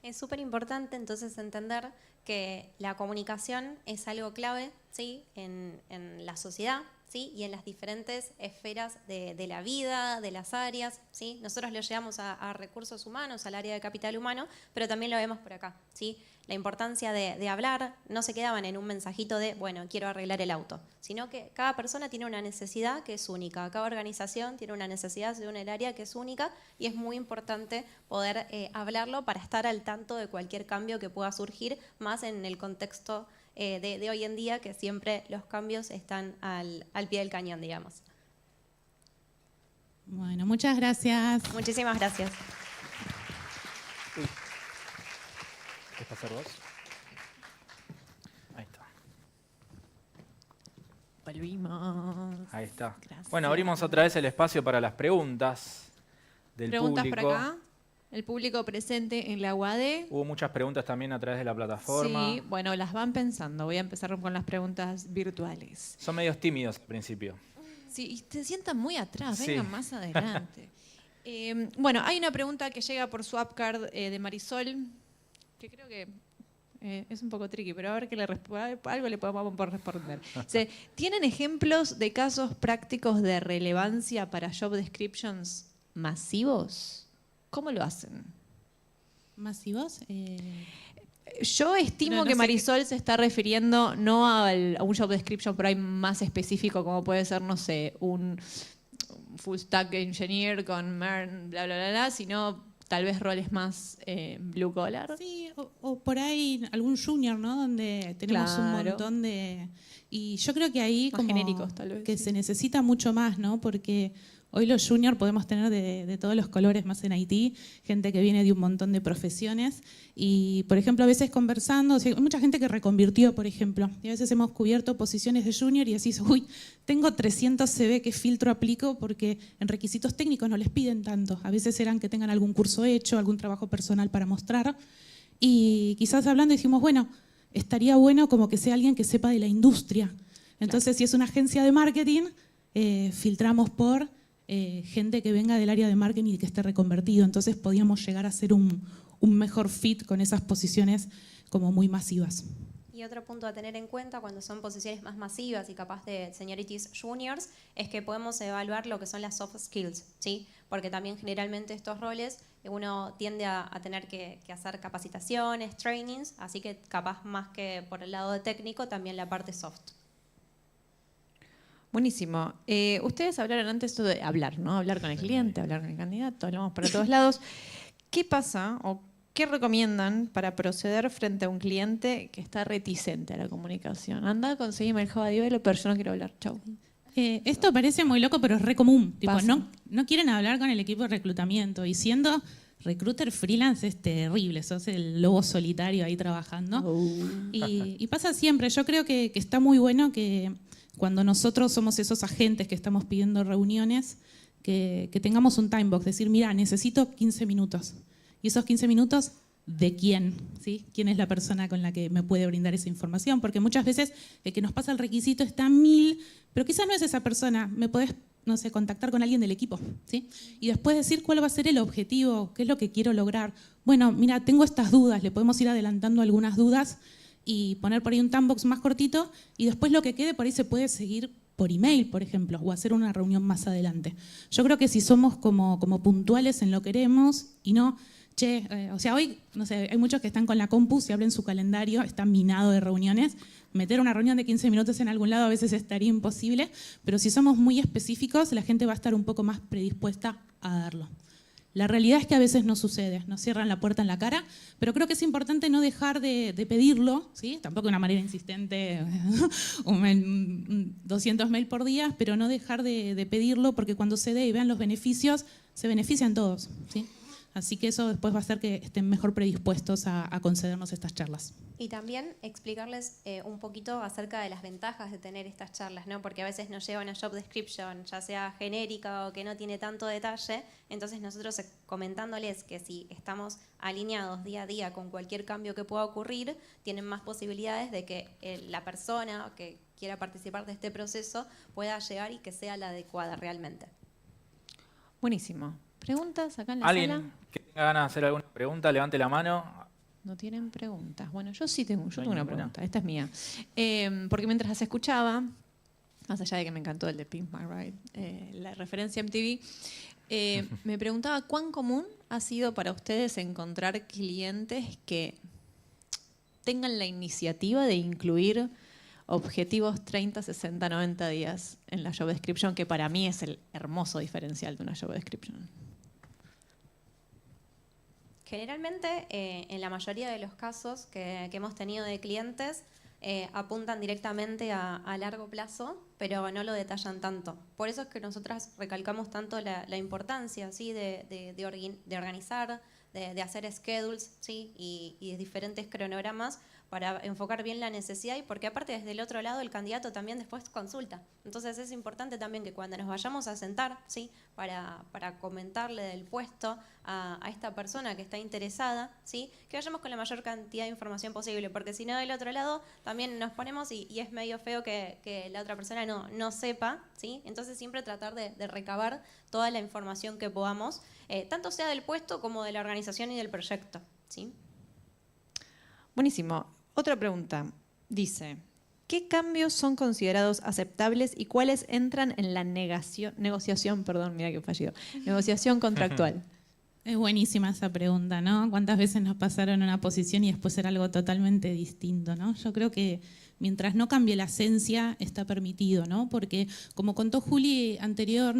Es súper importante entonces entender que la comunicación es algo clave, ¿sí? en la sociedad, ¿sí? Y en las diferentes esferas de la vida, de las áreas, ¿sí? Nosotros lo llevamos a recursos humanos, al área de capital humano, pero también lo vemos por acá, ¿sí? La importancia de hablar no se quedaban en un mensajito de, bueno, quiero arreglar el auto, sino que cada persona tiene una necesidad que es única, cada organización tiene una necesidad de un área que es única y es muy importante poder hablarlo para estar al tanto de cualquier cambio que pueda surgir, más en el contexto de hoy en día, que siempre los cambios están al pie del cañón, digamos. Bueno, muchas gracias. Muchísimas gracias. ¿Qué pasar vos? Ahí está. Volvimos. Ahí está. Gracias. Bueno, abrimos otra vez el espacio para las preguntas del Preguntas público. por acá. El público presente en la UAD. Hubo muchas preguntas también a través de la plataforma. Sí, bueno, las van pensando. Voy a empezar con las preguntas virtuales. Son medios tímidos al principio. Sí, y te sientan muy atrás, Sí. vengan más adelante. Bueno, hay una pregunta que llega por Swapcard de Marisol, que creo que es un poco tricky, pero a ver que algo le podemos responder. Dice, ¿tienen ejemplos de casos prácticos de relevancia para job descriptions masivos? ¿Cómo lo hacen? ¿Masivos? Yo estimo No que sé Marisol se está refiriendo no a un job description por ahí más específico, como puede ser, no sé, un full stack engineer con MERN, bla, bla, bla, bla, sino tal vez roles más blue collar. Sí, o por ahí algún junior, ¿no? Donde tenemos un Claro. montón de... Y yo creo que ahí Más como genéricos, tal vez, que sí. se necesita mucho más, ¿no? Porque hoy los juniors podemos tener de todos los colores, más en Haití, gente que viene de un montón de profesiones. Y, por ejemplo, a veces conversando, o sea, hay mucha gente que reconvirtió, por ejemplo. Y a veces hemos cubierto posiciones de junior y decís, uy, tengo 300 CV, ¿qué filtro aplico? Porque en requisitos técnicos no les piden tanto. A veces eran que tengan algún curso hecho, algún trabajo personal para mostrar. Y quizás hablando dijimos, bueno, estaría bueno como que sea alguien que sepa de la industria. Entonces, si es una agencia de marketing, filtramos por gente que venga del área de marketing y que esté reconvertido. Entonces, podíamos llegar a ser un mejor fit con esas posiciones como muy masivas. Y otro punto a tener en cuenta cuando son posiciones más masivas y capaz de seniorities juniors es que podemos evaluar lo que son las soft skills, ¿sí? Porque también generalmente estos roles uno tiende a tener que hacer capacitaciones, trainings, así que capaz más que por el lado de técnico, también la parte soft. Buenísimo. Ustedes hablaron antes de hablar, ¿no? Hablar con el cliente, hablar con el candidato, hablamos para todos lados. ¿Qué pasa o qué recomiendan para proceder frente a un cliente que está reticente a la comunicación? Anda, conseguime el Java Developer, yo no quiero hablar, chau. Esto parece muy loco, pero es re común. Tipo, Pasa. no quieren hablar con el equipo de reclutamiento. Y siendo recruiter freelance es terrible, sos el lobo solitario ahí trabajando. Y pasa siempre. Yo creo que está muy bueno que cuando nosotros somos esos agentes que estamos pidiendo reuniones, que tengamos un time box, decir, mira, necesito 15 minutos. Y esos 15 minutos, ¿de quién? ¿Sí? ¿Quién es la persona con la que me puede brindar esa información? Porque muchas veces el que nos pasa el requisito está 1000, pero quizás no es esa persona. Me podés, no sé, contactar con alguien del equipo, ¿sí? Y después decir cuál va a ser el objetivo, qué es lo que quiero lograr. Bueno, mira, tengo estas dudas, le podemos ir adelantando algunas dudas y poner por ahí un time box más cortito y después lo que quede por ahí se puede seguir por email, por ejemplo, o hacer una reunión más adelante. Yo creo que si somos como puntuales en lo que queremos y no, o sea, hoy, no sé, hay muchos que están con la compu, si abren su calendario, está minado de reuniones. Meter una reunión de 15 minutos en algún lado a veces estaría imposible, pero si somos muy específicos, la gente va a estar un poco más predispuesta a darlo. La realidad es que a veces no sucede, nos cierran la puerta en la cara, pero creo que es importante no dejar de pedirlo, ¿sí? Tampoco de una manera insistente, 200 mails por día, pero no dejar de pedirlo porque cuando se dé y vean los beneficios, se benefician todos, ¿sí? Así que eso después va a hacer que estén mejor predispuestos a concedernos estas charlas. Y también explicarles un poquito acerca de las ventajas de tener estas charlas, ¿no? Porque a veces nos lleva una job description, ya sea genérica o que no tiene tanto detalle, entonces nosotros comentándoles que si estamos alineados día a día con cualquier cambio que pueda ocurrir, tienen más posibilidades de que la persona que quiera participar de este proceso pueda llegar y que sea la adecuada realmente. Buenísimo. ¿Preguntas acá en la ¿Alguien sala? que tenga ganas de hacer alguna pregunta, levante la mano? ¿No tienen preguntas? Bueno, yo sí tengo, No hay tengo una ninguna. pregunta, esta es mía. Porque mientras las escuchaba, más allá de que me encantó el de Pimp My Ride, la referencia MTV, me preguntaba cuán común ha sido para ustedes encontrar clientes que tengan la iniciativa de incluir objetivos 30, 60, 90 días en la job description, que para mí es el hermoso diferencial de una job description. Generalmente, en la mayoría de los casos que hemos tenido de clientes, apuntan directamente a largo plazo, pero no lo detallan tanto. Por eso es que nosotras recalcamos tanto la importancia, ¿sí? de organizar, de hacer schedules, ¿sí? y de diferentes cronogramas para enfocar bien la necesidad, y porque aparte desde el otro lado el candidato también después consulta. Entonces es importante también que cuando nos vayamos a sentar, ¿sí? para comentarle del puesto a esta persona que está interesada, ¿sí? que vayamos con la mayor cantidad de información posible, porque si no del otro lado también nos ponemos y es medio feo que la otra persona no sepa, ¿sí? Entonces siempre tratar de recabar toda la información que podamos, tanto sea del puesto como de la organización y del proyecto, ¿sí? Buenísimo. Otra pregunta. Dice, ¿qué cambios son considerados aceptables y cuáles entran en la negociación contractual? Es buenísima esa pregunta, ¿no? ¿Cuántas veces nos pasaron una posición y después era algo totalmente distinto, ¿no? Yo creo que mientras no cambie la esencia, está permitido, ¿no? Porque, como contó Juli anterior,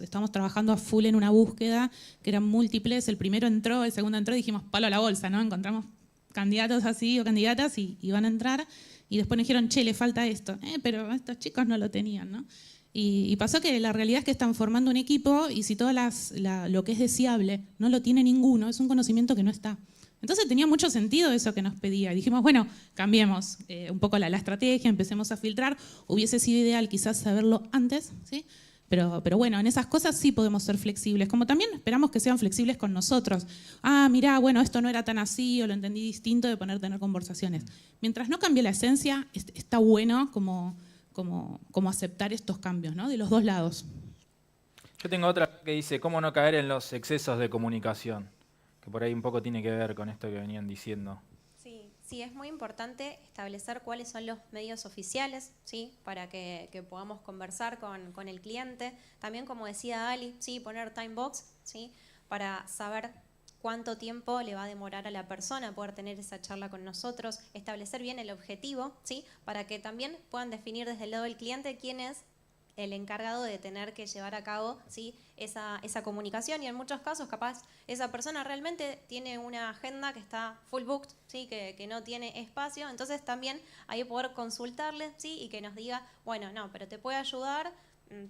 estábamos trabajando a full en una búsqueda que eran múltiples. El primero entró, el segundo entró y dijimos, palo a la bolsa, ¿no? Encontramos candidatos así o candidatas y van a entrar. Y después nos dijeron, che, le falta esto. Pero estos chicos no lo tenían, ¿no? Y pasó que la realidad es que están formando un equipo y si todo lo que es deseable no lo tiene ninguno, es un conocimiento que no está. Entonces tenía mucho sentido eso que nos pedía. Y dijimos, bueno, cambiemos un poco la estrategia, empecemos a filtrar. Hubiese sido ideal quizás saberlo antes, ¿sí? Pero bueno, en esas cosas sí podemos ser flexibles, como también esperamos que sean flexibles con nosotros. Mirá, bueno, esto no era tan así o lo entendí distinto, de tener conversaciones. Mientras no cambie la esencia, está bueno como aceptar estos cambios, ¿no? De los dos lados. Yo tengo otra que dice, ¿cómo no caer en los excesos de comunicación? Que por ahí un poco tiene que ver con esto que venían diciendo. Sí, es muy importante establecer cuáles son los medios oficiales, ¿sí? Para que podamos conversar con el cliente. También, como decía Ali, ¿sí? Poner time box, ¿sí? Para saber cuánto tiempo le va a demorar a la persona poder tener esa charla con nosotros, establecer bien el objetivo, ¿sí? Para que también puedan definir desde el lado del cliente quién es el encargado de tener que llevar a cabo, ¿sí? esa comunicación, y en muchos casos capaz esa persona realmente tiene una agenda que está full booked, ¿sí? que no tiene espacio, entonces también hay que poder consultarle, ¿sí? Y que nos diga, bueno, no, pero te puede ayudar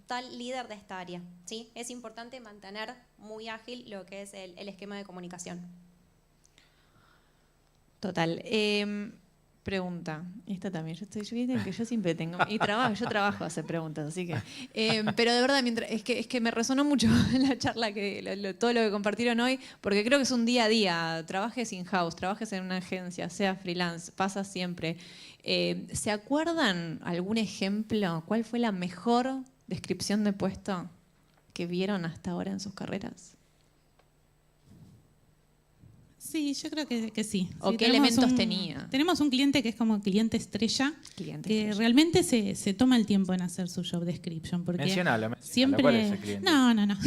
tal líder de esta área, ¿sí? Es importante mantener muy ágil lo que es el esquema de comunicación. Total. Pregunta, esta también, yo siempre tengo, yo trabajo a hacer preguntas, así que, pero de verdad, es que me resonó mucho la charla, todo lo que compartieron hoy, porque creo que es un día a día, trabajes in-house, trabajes en una agencia, sea freelance, pasa siempre. ¿Se acuerdan algún ejemplo? ¿Cuál fue la mejor descripción de puesto que vieron hasta ahora en sus carreras? Sí, yo creo que sí. ¿O sí, qué elementos tenía? Tenemos un cliente que es como cliente estrella, que realmente se toma el tiempo en hacer su job description. Menciónalo, siempre... ¿cuál es ese cliente? No. No,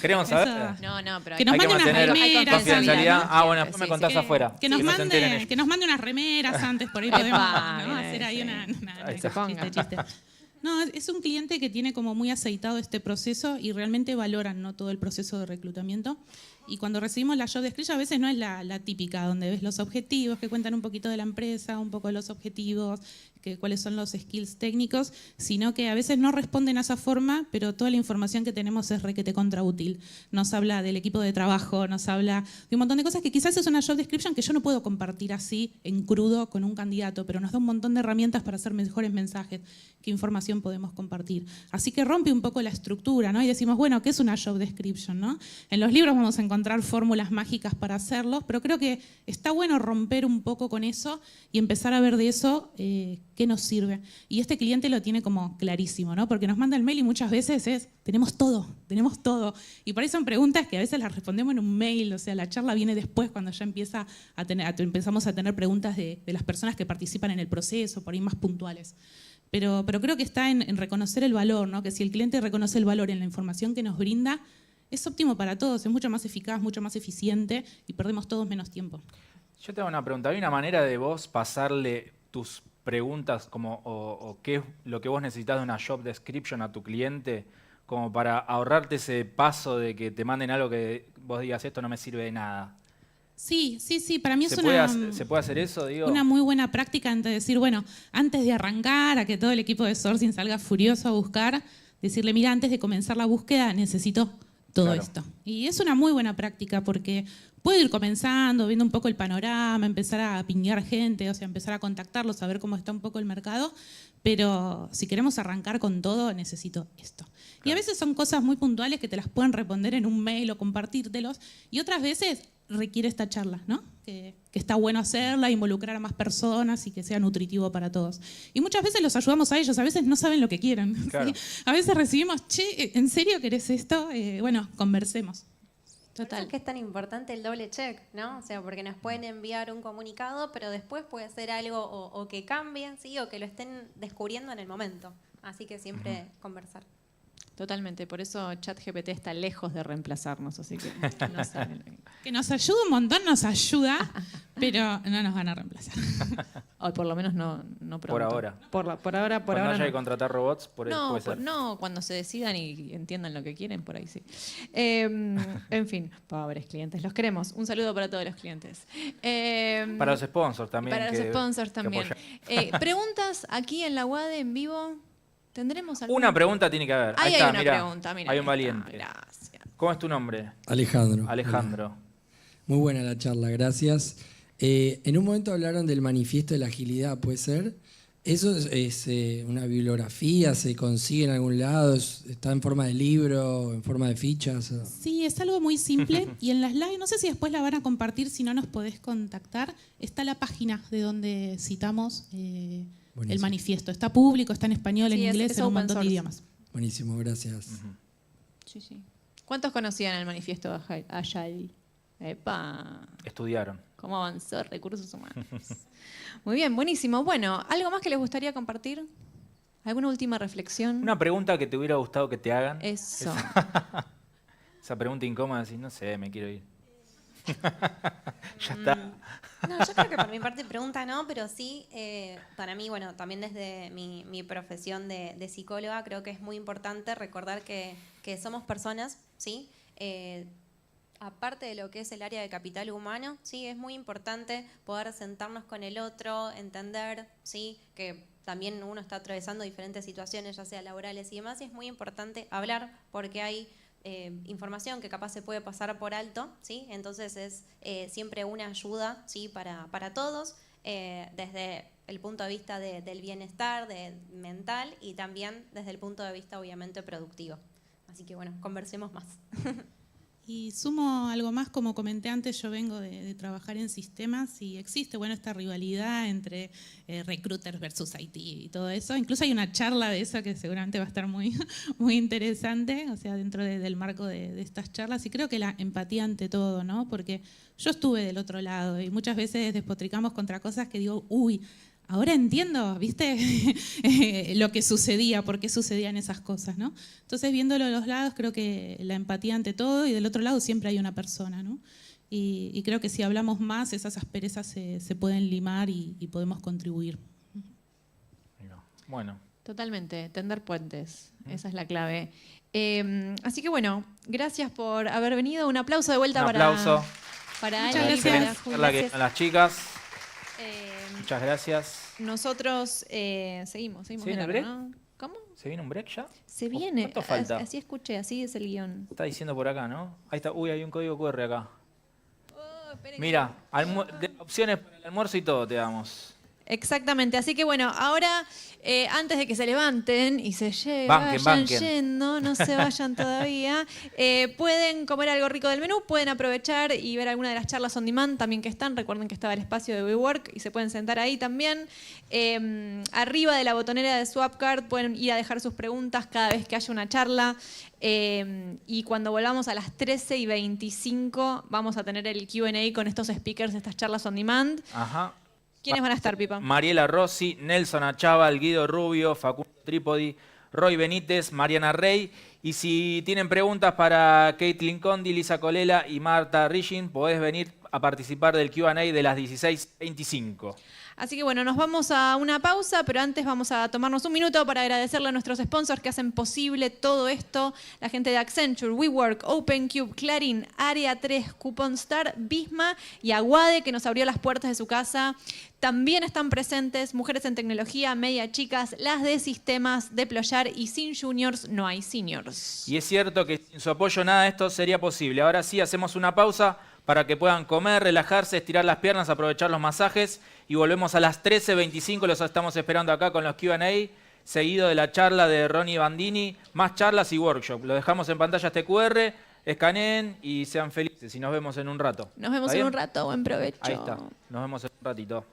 ¿Queremos saber? No, pero que nos mande unas remeras. Confidencialidad. Bueno, después me contás afuera. Que nos mande unas remeras antes, por ahí podemos hacer ahí una chiste. No, es un cliente que tiene como muy aceitado este proceso y realmente valoran, ¿no?, todo el proceso de reclutamiento. Y cuando recibimos la job description a veces no es la típica, donde ves los objetivos, que cuentan un poquito de la empresa, un poco de los objetivos, cuáles son los skills técnicos, sino que a veces no responden a esa forma, pero toda la información que tenemos es requete contra útil. Nos habla del equipo de trabajo, nos habla de un montón de cosas que quizás es una job description que yo no puedo compartir así en crudo con un candidato, pero nos da un montón de herramientas para hacer mejores mensajes, qué información información podemos compartir. Así que rompe un poco la estructura, ¿no? Y decimos, bueno, ¿qué es una job description, ¿no? En los libros vamos a encontrar fórmulas mágicas para hacerlo, pero creo que está bueno romper un poco con eso y empezar a ver de eso qué nos sirve. Y este cliente lo tiene como clarísimo, ¿no? Porque nos manda el mail y muchas veces es, tenemos todo. Y por ahí son preguntas que a veces las respondemos en un mail, o sea, la charla viene después cuando ya empezamos a tener preguntas de las personas que participan en el proceso, por ahí más puntuales. Pero creo que está en reconocer el valor, ¿no? Que si el cliente reconoce el valor en la información que nos brinda, es óptimo para todos, es mucho más eficaz, mucho más eficiente y perdemos todos menos tiempo. Yo tengo una pregunta. ¿Hay una manera de vos pasarle tus preguntas o qué es lo que vos necesitas de una job description a tu cliente como para ahorrarte ese paso de que te manden algo que vos digas esto no me sirve de nada? Sí, para mí es ¿Se puede hacer eso, digo? Una muy buena práctica antes de decir, bueno, antes de arrancar a que todo el equipo de sourcing salga furioso a buscar, decirle, mira, antes de comenzar la búsqueda necesito todo esto. Y es una muy buena práctica porque puedo ir comenzando, viendo un poco el panorama, empezar a pinguear gente, o sea, empezar a contactarlos, saber cómo está un poco el mercado, pero si queremos arrancar con todo, necesito esto. Y a veces son cosas muy puntuales que te las pueden responder en un mail o compartírtelos, y otras veces requiere esta charla, ¿no? Que está bueno hacerla, involucrar a más personas y que sea nutritivo para todos. Y muchas veces los ayudamos a ellos, a veces no saben lo que quieren. Claro. ¿Sí? A veces recibimos, che, ¿en serio querés esto? Bueno, conversemos. Por eso es que es tan importante el doble check, ¿no? O sea, porque nos pueden enviar un comunicado, pero después puede ser algo o que cambien, ¿sí? O que lo estén descubriendo en el momento. Así que siempre conversar. Totalmente, por eso ChatGPT está lejos de reemplazarnos, así que no saben. Que nos ayuda un montón, nos ayuda, pero no nos van a reemplazar. O por lo menos no pronto. Por ahora. Por ahora Cuando haya no. que contratar robots, puede ser. No, cuando se decidan y entiendan lo que quieren, por ahí sí. En fin, pobres clientes, los queremos. Un saludo para todos los clientes. Para los sponsors también. Para los sponsors también. Preguntas aquí en la UADE en vivo. ¿Tendremos alguna? Una pregunta tiene que haber. Ahí está, hay una mirá. pregunta, mira. Hay un valiente. Gracias. ¿Cómo es tu nombre? Alejandro. Alejandro. Hola. Muy buena la charla, gracias. En un momento hablaron del manifiesto de la agilidad, ¿puede ser? ¿Eso es una bibliografía? ¿Se consigue en algún lado? ¿Está en forma de libro? ¿En forma de fichas? Sí, es algo muy simple y en las lives, no sé si después la van a compartir, si no nos podés contactar, está la página de donde citamos el manifiesto. Está público, está en español, en inglés, en un montón de idiomas. Buenísimo, gracias. Sí. ¿Cuántos conocían el manifiesto Agile? ¡Epa! Estudiaron. ¿Cómo avanzó recursos humanos? Muy bien, buenísimo. Bueno, ¿algo más que les gustaría compartir? ¿Alguna última reflexión? Una pregunta que te hubiera gustado que te hagan. Eso. Esa pregunta incómoda, decís, no sé, me quiero ir. Ya está. No, yo creo que por mi parte pregunta no, pero sí, para mí, bueno, también desde mi profesión de psicóloga, creo que es muy importante recordar que somos personas, ¿sí? Aparte de lo que es el área de capital humano, sí, es muy importante poder sentarnos con el otro, entender, sí, que también uno está atravesando diferentes situaciones, ya sea laborales y demás, y es muy importante hablar porque hay información que capaz se puede pasar por alto, ¿sí? Entonces es siempre una ayuda, ¿sí? para todos, desde el punto de vista del bienestar mental y también desde el punto de vista obviamente productivo. Así que bueno, conversemos más. Y sumo algo más, como comenté antes, yo vengo de trabajar en sistemas y existe, bueno, esta rivalidad entre recruiters versus IT y todo eso. Incluso hay una charla de eso que seguramente va a estar muy, muy interesante, o sea, dentro del marco de estas charlas. Y creo que la empatía ante todo, ¿no? Porque yo estuve del otro lado y muchas veces despotricamos contra cosas que digo, uy, ahora entiendo, ¿viste? Lo que sucedía, por qué sucedían esas cosas, ¿no? Entonces, viéndolo de los lados, creo que la empatía ante todo y del otro lado siempre hay una persona, ¿no? Y creo que si hablamos más, esas asperezas se pueden limar y podemos contribuir. Bueno. Totalmente, tender puentes, esa es la clave. Así que bueno, gracias por haber venido. Un aplauso de vuelta Un aplauso. para Muchas Ali, gracias. para Juli. A las chicas. Muchas gracias. Nosotros seguimos ¿Se viene de el break? largo, ¿no? ¿Cómo? ¿Se viene un break ya? Se viene. ¿Cuánto falta? Así escuché, así es el guión. Está diciendo por acá, ¿no? Ahí está. Uy, hay un código QR acá. Oh, esperen Mira, opciones para el almuerzo y todo te damos. Exactamente, así que bueno, ahora antes de que se levanten y se Banquen, vayan banquen. yendo, no se vayan todavía, pueden comer algo rico del menú, pueden aprovechar y ver alguna de las charlas on demand también que están. Recuerden que estaba el espacio de WeWork y se pueden sentar ahí también. Arriba de la botonera de Swapcard pueden ir a dejar sus preguntas cada vez que haya una charla. Y cuando volvamos a las 13:25 vamos a tener el Q&A con estos speakers de estas charlas on demand. Ajá. ¿Quiénes van a estar, Pipa? Mariela Rossi, Nelson Achával, Guido Rubio, Facundo Trípodi, Roy Benítez, Mariana Rey. Y si tienen preguntas para Caitlin Condi, Lisa Colela y Marta Rishin, podés venir a participar del Q&A de las 16:25. Así que bueno, nos vamos a una pausa, pero antes vamos a tomarnos un minuto para agradecerle a nuestros sponsors que hacen posible todo esto. La gente de Accenture, WeWork, OpenCube, Clarín, Área 3, Couponstar, Visma y Aguade, que nos abrió las puertas de su casa. También están presentes Mujeres en Tecnología, Media Chicas, las de Sistemas, Deployar y sin juniors no hay seniors. Y es cierto que sin su apoyo nada de esto sería posible. Ahora sí, hacemos una pausa para que puedan comer, relajarse, estirar las piernas, aprovechar los masajes y volvemos a las 13:25. Los estamos esperando acá con los Q&A, seguido de la charla de Ronnie Bandini, más charlas y workshop. Lo dejamos en pantalla este QR, escaneen y sean felices y nos vemos en un rato. Nos vemos ¿Está en bien? un rato, buen provecho. Ahí está, nos vemos en un ratito.